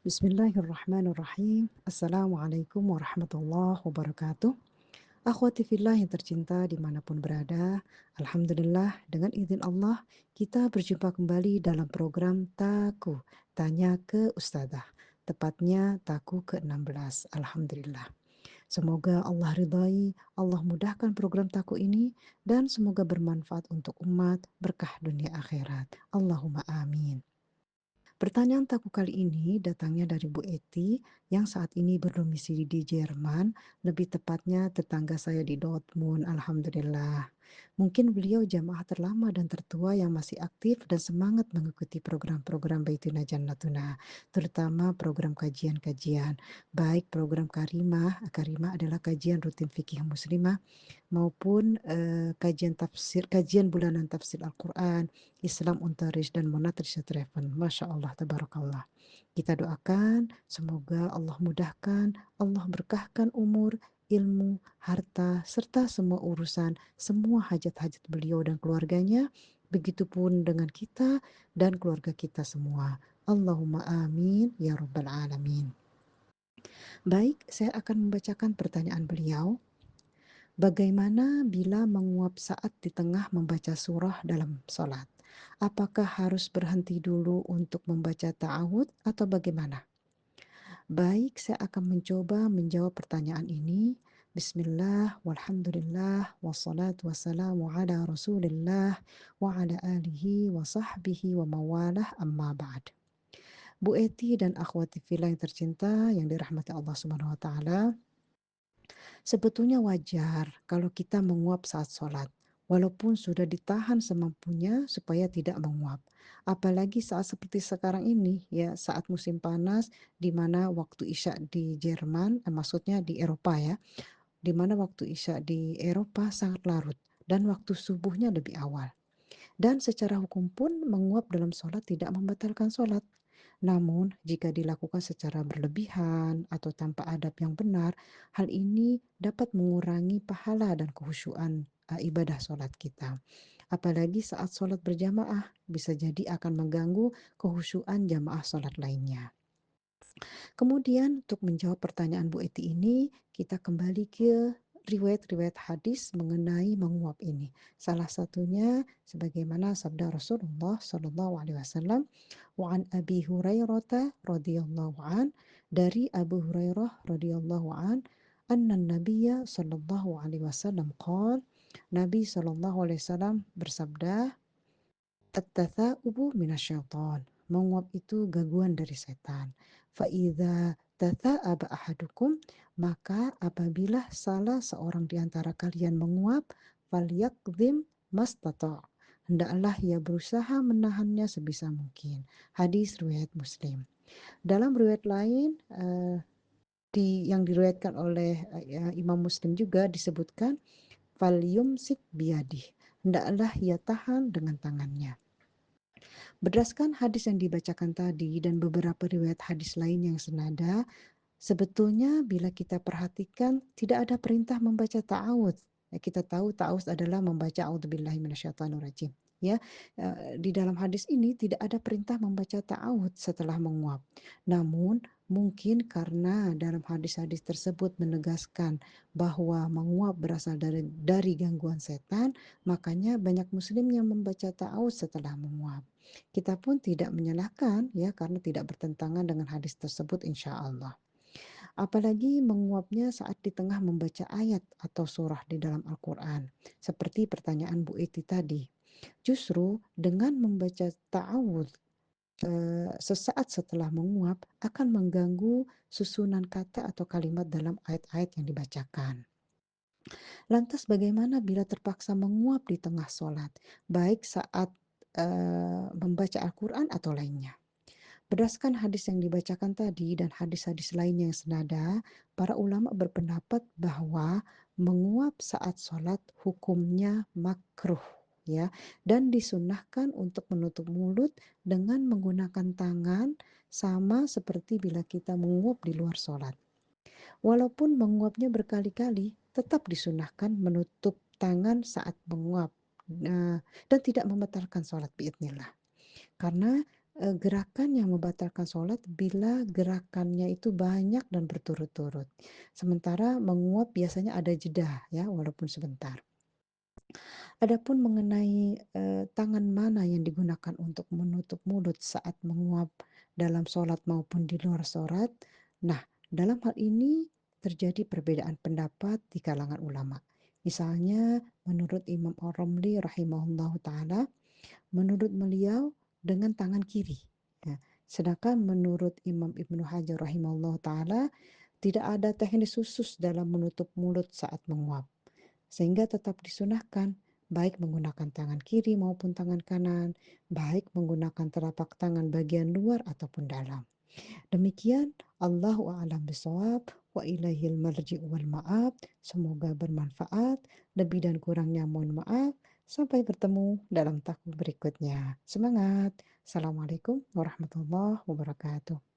Bismillahirrahmanirrahim. Assalamualaikum warahmatullahi wabarakatuh. Akhwati fillah yang tercinta dimanapun berada, Alhamdulillah dengan izin Allah kita berjumpa kembali dalam program Taku, Tanya ke Ustazah. Tepatnya Taku ke-16. Alhamdulillah. Semoga Allah ridhai, Allah mudahkan program Taku ini dan semoga bermanfaat untuk umat, berkah dunia akhirat. Allahumma amin. Pertanyaan taku kali ini datangnya dari Bu Eti yang saat ini berdomisili di Jerman, lebih tepatnya tetangga saya di Dortmund, Alhamdulillah. Mungkin beliau jamaah terlama dan tertua yang masih aktif dan semangat mengikuti program-program Baituna Jannatuna, terutama program kajian-kajian, baik program Karimah, Karimah adalah kajian rutin fikih muslimah, maupun kajian bulanan tafsir Al-Quran, Islam Untaris dan Monatrice Treffen. Masya Allah, tabarakallah. Kita doakan semoga Allah mudahkan, Allah berkahkan umur, ilmu, harta, serta semua urusan, semua hajat-hajat beliau dan keluarganya. Begitupun dengan kita dan keluarga kita semua. Allahumma amin ya rabbal alamin. Baik, saya akan membacakan pertanyaan beliau. Bagaimana bila menguap saat di tengah membaca surah dalam sholat? Apakah harus berhenti dulu untuk membaca ta'awud atau bagaimana? Baik, saya akan mencoba menjawab pertanyaan ini. Bismillah, walhamdulillah, wassalatu wassalamu ala rasulillah, wa ala alihi wa sahbihi wa mawalah amma ba'd. Bu Eti dan akhwati fillah yang tercinta yang dirahmati Allah Subhanahu wa taala, sebetulnya wajar kalau kita menguap saat sholat, walaupun sudah ditahan semampunya supaya tidak menguap. Apalagi saat seperti sekarang ini, ya saat musim panas, di mana waktu isya di Jerman, maksudnya di Eropa ya, di mana waktu isya di Eropa sangat larut dan waktu subuhnya lebih awal. Dan secara hukum pun menguap dalam sholat tidak membatalkan sholat. Namun, jika dilakukan secara berlebihan atau tanpa adab yang benar, hal ini dapat mengurangi pahala dan kekhusyuan ibadah sholat kita. Apalagi saat sholat berjamaah, bisa jadi akan mengganggu kekhusyuan jamaah sholat lainnya. Kemudian untuk menjawab pertanyaan Bu Eti ini, kita kembali ke riwayat-riwayat hadis mengenai menguap ini. Salah satunya sebagaimana sabda Rasulullah Shallallahu Alaihi Wasallam, wa an Abi Hurairah radhiyallahu an, dari Abu Hurairah radhiyallahu an, anna Nabiyya Shallallahu Alaihi Wasallam qala, Nabi Shallallahu Alaihi Wasallam bersabda, at-tatha'ubu minasyaiton. Menguap itu gangguan dari setan. Fa'idha tatha'aba ahadukum, maka apabila salah seorang di antara kalian menguap, falyakzim mastata'. Hendaklah ia berusaha menahannya sebisa mungkin. Hadis riwayat Muslim. Dalam riwayat lain yang diriwayatkan oleh Imam Muslim juga disebutkan falyumsik biyadih. Hendaklah ia tahan dengan tangannya. Berdasarkan hadis yang dibacakan tadi dan beberapa riwayat hadis lain yang senada, sebetulnya bila kita perhatikan tidak ada perintah membaca ta'awudz. Ya, kita tahu ta'awudz adalah membaca a'udzubillahi minasyaitonirrajim. Ya, di dalam hadis ini tidak ada perintah membaca ta'awudz setelah menguap. Namun mungkin karena dalam hadis-hadis tersebut menegaskan bahwa menguap berasal dari gangguan setan, makanya banyak muslim yang membaca ta'awudz setelah menguap. Kita pun tidak menyalahkan ya karena tidak bertentangan dengan hadis tersebut insya Allah. Apalagi menguapnya saat di tengah membaca ayat atau surah di dalam Al-Quran. Seperti pertanyaan Bu Eti tadi. Justru dengan membaca ta'awudz sesaat setelah menguap akan mengganggu susunan kata atau kalimat dalam ayat-ayat yang dibacakan. Lantas bagaimana bila terpaksa menguap di tengah sholat, baik saat membaca Al-Quran atau lainnya? Berdasarkan hadis yang dibacakan tadi dan hadis-hadis lainnya yang senada, para ulama berpendapat bahwa menguap saat sholat hukumnya makruh ya, dan disunahkan untuk menutup mulut dengan menggunakan tangan sama seperti bila kita menguap di luar sholat. Walaupun menguapnya berkali-kali, tetap disunahkan menutup tangan saat menguap dan tidak membatalkan sholat biidznillah. Karena gerakan yang membatalkan sholat bila gerakannya itu banyak dan berturut-turut. Sementara menguap biasanya ada jeda ya, walaupun sebentar. Adapun mengenai, tangan mana yang digunakan untuk menutup mulut saat menguap dalam sholat maupun di luar sholat, nah, dalam hal ini terjadi perbedaan pendapat di kalangan ulama. Misalnya menurut Imam Ar-Ramli rahimahullahu taala, menurut beliau dengan tangan kiri, ya. Sedangkan menurut Imam Ibnu Hajar rahimahullahu taala, tidak ada teknis khusus dalam menutup mulut saat menguap. Sehingga tetap disunahkan baik menggunakan tangan kiri maupun tangan kanan, baik menggunakan telapak tangan bagian luar ataupun dalam. Demikian, Allahu a'lam bishawab, wa ilaihil marji'u wal ma'ab. Semoga bermanfaat. Lebih dan kurangnya mohon maaf. Sampai bertemu dalam takbir berikutnya. Semangat. Assalamualaikum warahmatullahi wabarakatuh.